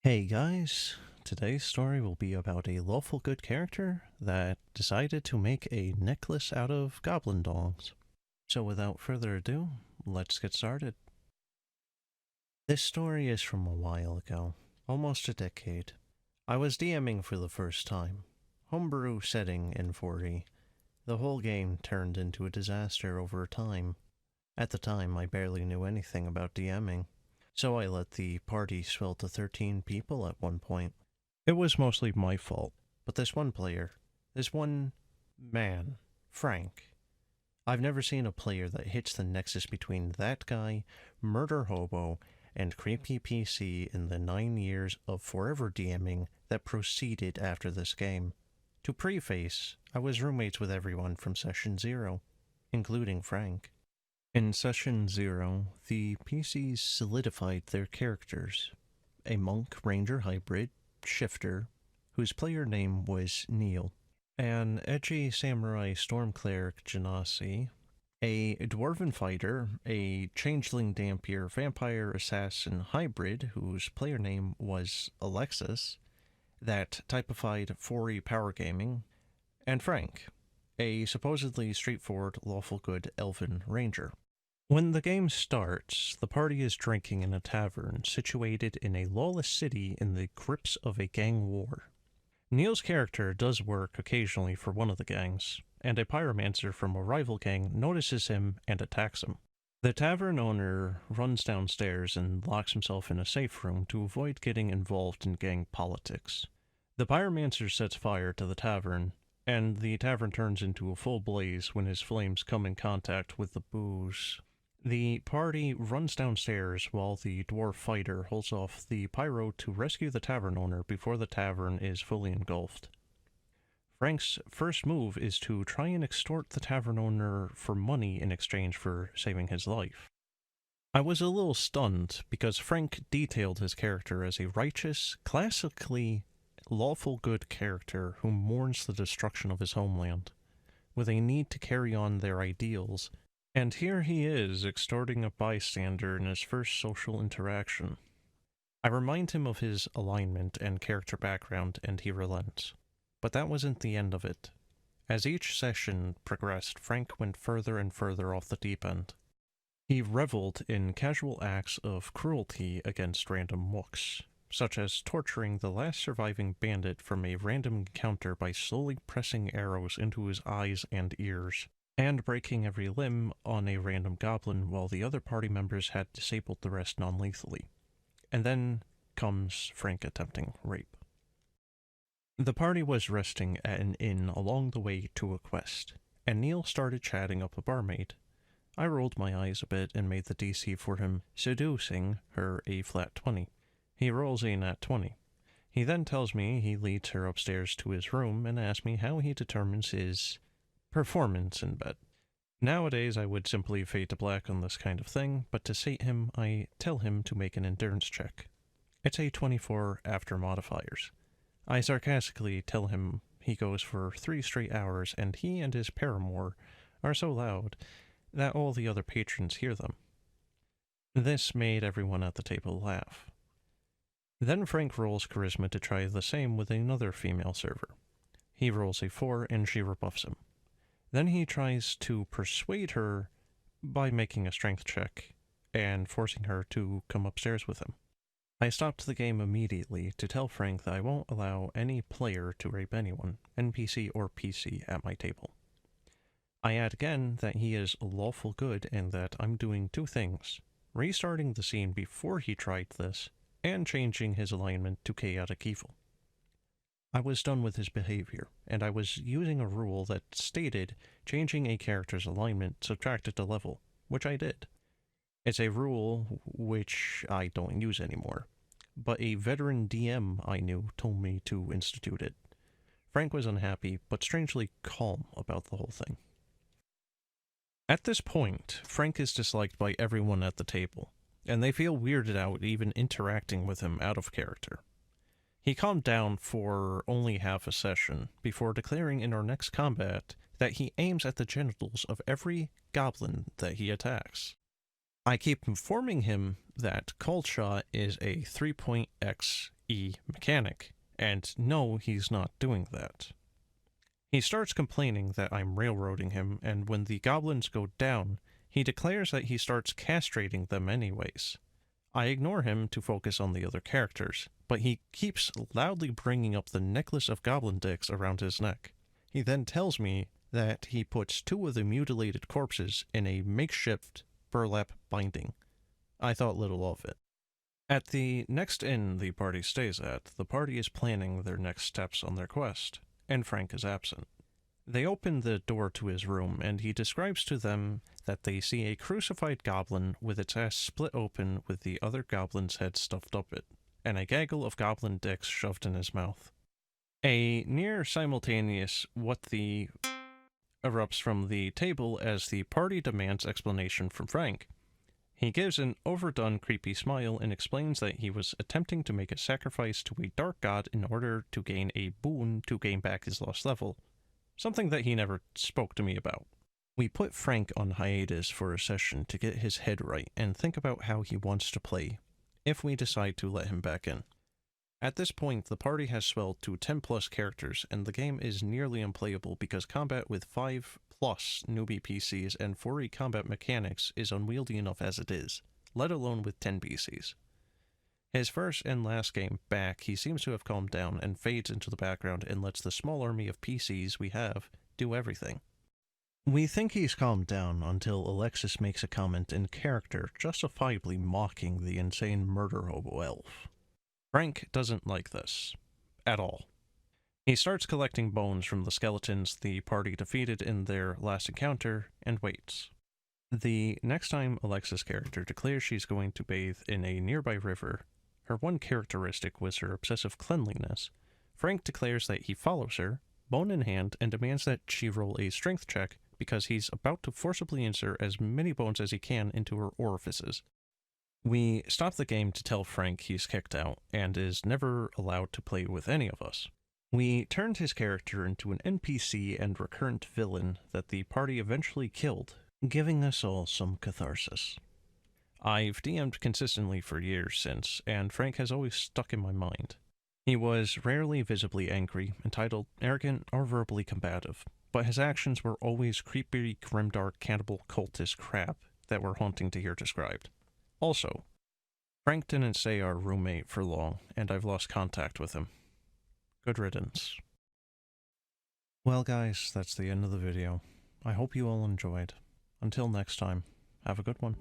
Hey guys, today's story will be about a lawful good character that decided to make a necklace out of goblin dongs. So without further ado, let's get started. This story is from a while ago, almost a decade. I was DMing for the first time. Homebrew setting in 40. The whole game turned into a disaster over time. At the time, I barely knew anything about DMing. So I let the party swell to 13 people at one point. It was mostly my fault, but this one player, this one man, Frank, I've never seen a player that hits the nexus between that guy, murder hobo, and creepy PC in the 9 years of forever DMing that proceeded after this game. To preface, I was roommates with everyone from session 0, including Frank. In Session 0, the PCs solidified their characters. A monk ranger hybrid, Shifter, whose player name was Neil, an edgy samurai storm cleric Genasi, a dwarven fighter, a changeling dampier vampire assassin hybrid whose player name was Alexis, that typified 4E power gaming, and Frank, a supposedly straightforward lawful good elven ranger. When the game starts, the party is drinking in a tavern situated in a lawless city in the grips of a gang war. Neil's character does work occasionally for one of the gangs, and a pyromancer from a rival gang notices him and attacks him. The tavern owner runs downstairs and locks himself in a safe room to avoid getting involved in gang politics. The pyromancer sets fire to the tavern, and the tavern turns into a full blaze when his flames come in contact with the booze. The party runs downstairs while the dwarf fighter holds off the pyro to rescue the tavern owner before the tavern is fully engulfed. Frank's first move is to try and extort the tavern owner for money in exchange for saving his life. I was a little stunned because Frank detailed his character as a righteous, classically lawful good character who mourns the destruction of his homeland, with a need to carry on their ideals. And here he is, extorting a bystander in his first social interaction. I remind him of his alignment and character background, and he relents. But that wasn't the end of it. As each session progressed, Frank went further and further off the deep end. He reveled in casual acts of cruelty against random mooks, such as torturing the last surviving bandit from a random encounter by slowly pressing arrows into his eyes and ears, and breaking every limb on a random goblin while the other party members had disabled the rest non-lethally. And then comes Frank attempting rape. The party was resting at an inn along the way to a quest, and Neil started chatting up a barmaid. I rolled my eyes a bit and made the DC for him, seducing her a flat 20. He rolls a nat 20. He then tells me he leads her upstairs to his room and asks me how he determines his performance in bed. Nowadays, I would simply fade to black on this kind of thing, but to sate him, I tell him to make an endurance check. It's a 24 after modifiers. I sarcastically tell him he goes for 3 straight hours, and he and his paramour are so loud that all the other patrons hear them. This made everyone at the table laugh. Then Frank rolls charisma to try the same with another female server. He rolls a 4 and she rebuffs him. Then he tries to persuade her by making a strength check and forcing her to come upstairs with him. I stopped the game immediately to tell Frank that I won't allow any player to rape anyone, NPC or PC, at my table. I add again that he is lawful good and that I'm doing 2 things: restarting the scene before he tried this, and changing his alignment to chaotic evil. I was done with his behavior, and I was using a rule that stated changing a character's alignment subtracted a level, which I did. It's a rule which I don't use anymore, but a veteran DM I knew told me to institute it. Frank was unhappy, but strangely calm about the whole thing. At this point, Frank is disliked by everyone at the table, and they feel weirded out even interacting with him out of character. He calmed down for only half a session, before declaring in our next combat that he aims at the genitals of every goblin that he attacks. I keep informing him that Cold Shot is a 3-point X E mechanic, and no, he's not doing that. He starts complaining that I'm railroading him, and when the goblins go down, he declares that he starts castrating them anyways. I ignore him to focus on the other characters, but he keeps loudly bringing up the necklace of goblin dicks around his neck. He then tells me that he puts 2 of the mutilated corpses in a makeshift burlap binding. I thought little of it. At the next inn the party stays at, the party is planning their next steps on their quest, and Frank is absent. They open the door to his room, and he describes to them that they see a crucified goblin with its ass split open with the other goblin's head stuffed up it, and a gaggle of goblin dicks shoved in his mouth. A near simultaneous what the erupts from the table as the party demands explanation from Frank. He gives an overdone creepy smile and explains that he was attempting to make a sacrifice to a dark god in order to gain a boon to gain back his lost level, something that he never spoke to me about. We put Frank on hiatus for a session to get his head right and think about how he wants to play, if we decide to let him back in. At this point, the party has swelled to 10 plus characters, and the game is nearly unplayable because combat with 5 plus newbie PCs and 4 combat mechanics is unwieldy enough as it is, let alone with 10 PCs. His first and last game back, he seems to have calmed down and fades into the background and lets the small army of PCs we have do everything. We think he's calmed down until Alexis makes a comment in character justifiably mocking the insane murder hobo elf. Frank doesn't like this. At all. He starts collecting bones from the skeletons the party defeated in their last encounter, and waits. The next time Alexis' character declares she's going to bathe in a nearby river, her one characteristic was her obsessive cleanliness, Frank declares that he follows her, bone in hand, and demands that she roll a strength check because he's about to forcibly insert as many bones as he can into her orifices. We stop the game to tell Frank he's kicked out, and is never allowed to play with any of us. We turned his character into an NPC and recurrent villain that the party eventually killed, giving us all some catharsis. I've DM'd consistently for years since, and Frank has always stuck in my mind. He was rarely visibly angry, entitled, arrogant, or verbally combative, but his actions were always creepy, grimdark, cannibal, cultist crap that were haunting to hear described. Also, Frank didn't say our roommate for long, and I've lost contact with him. Good riddance. Well guys, that's the end of the video. I hope you all enjoyed. Until next time, have a good one.